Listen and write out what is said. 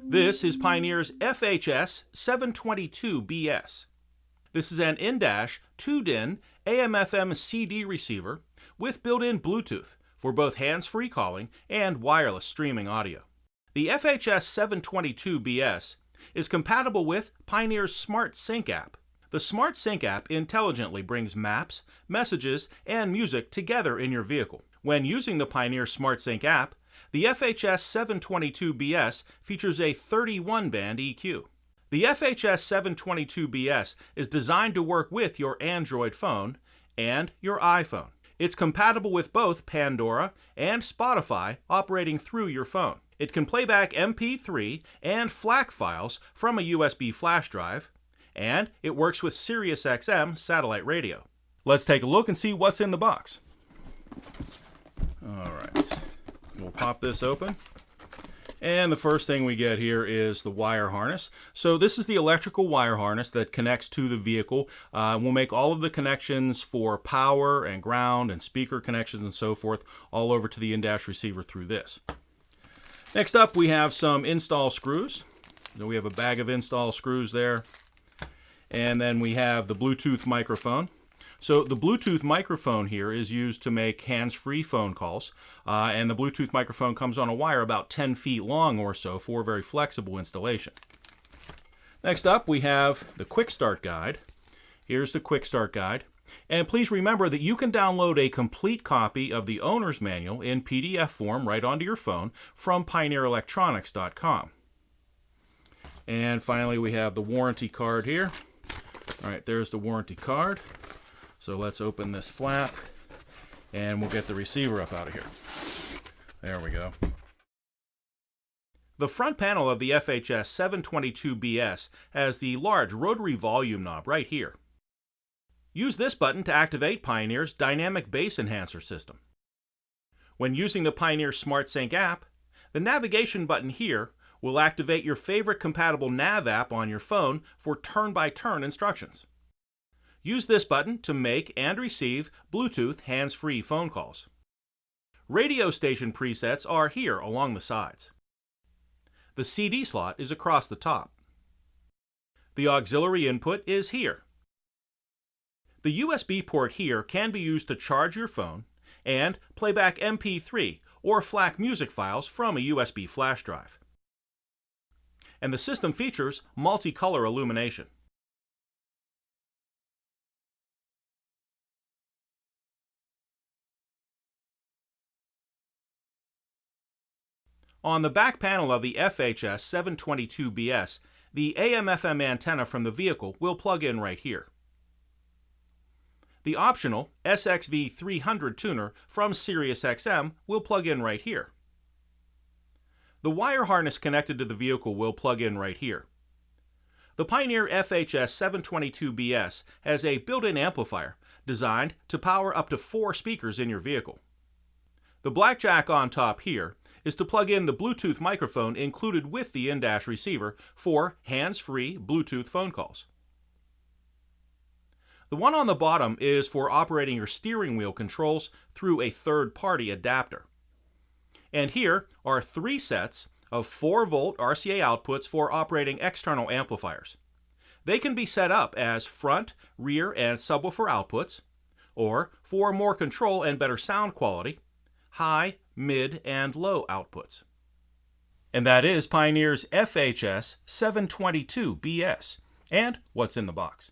This is Pioneer's FH-S722BS. This is an in-dash 2-DIN AM/FM CD receiver with built-in Bluetooth for both hands-free calling and wireless streaming audio. The FH-S722BS is compatible with Pioneer's Smart Sync app. The Smart Sync app intelligently brings maps, messages, and music together in your vehicle. When using the Pioneer Smart Sync app, the FH-S722BS features a 31-band EQ. The FH-S722BS is designed to work with your Android phone and your iPhone. It's compatible with both Pandora and Spotify operating through your phone. It can play back MP3 and FLAC files from a USB flash drive, and it works with SiriusXM satellite radio. Let's take a look and see what's in the box. All right. We'll pop this open. And the first thing we get here is the wire harness. So this is the electrical wire harness that connects to the vehicle. We'll make all of the connections for power and ground and speaker connections and so forth all over to the in-dash receiver through this. Next up, we have some install screws. So we have a bag of install screws there. And then we have the Bluetooth microphone. So the Bluetooth microphone here is used to make hands-free phone calls, and the Bluetooth microphone comes on a wire about 10 feet long or so for a very flexible installation. Next up, we have the Quick Start Guide. Here's the Quick Start Guide. And please remember that you can download a complete copy of the owner's manual in PDF form right onto your phone from pioneerelectronics.com. And finally, we have the warranty card here. All right, there's the warranty card. So let's open this flap, and we'll get the receiver up out of here. There we go. The front panel of the FH-S722BS has the large rotary volume knob right here. Use this button to activate Pioneer's dynamic bass enhancer system. When using the Pioneer Smart Sync app, the navigation button here will activate your favorite compatible nav app on your phone for turn-by-turn instructions. Use this button to make and receive Bluetooth hands-free phone calls. Radio station presets are here along the sides. The CD slot is across the top. The auxiliary input is here. The USB port here can be used to charge your phone and play back MP3 or FLAC music files from a USB flash drive. And the system features multicolor illumination. On the back panel of the FH-S722BS, the AM/FM antenna from the vehicle will plug in right here. The optional SXV300 tuner from SiriusXM will plug in right here. The wire harness connected to the vehicle will plug in right here. The Pioneer FH-S722BS has a built-in amplifier designed to power up to 4 speakers in your vehicle. The black jack on top here is to plug in the Bluetooth microphone included with the in-dash receiver for hands-free Bluetooth phone calls. The one on the bottom is for operating your steering wheel controls through a third-party adapter. And here are 3 sets of 4-volt RCA outputs for operating external amplifiers. They can be set up as front, rear, and subwoofer outputs, or for more control and better sound quality, high, mid, and low outputs. And that is Pioneer's FH-S722BS and what's in the box.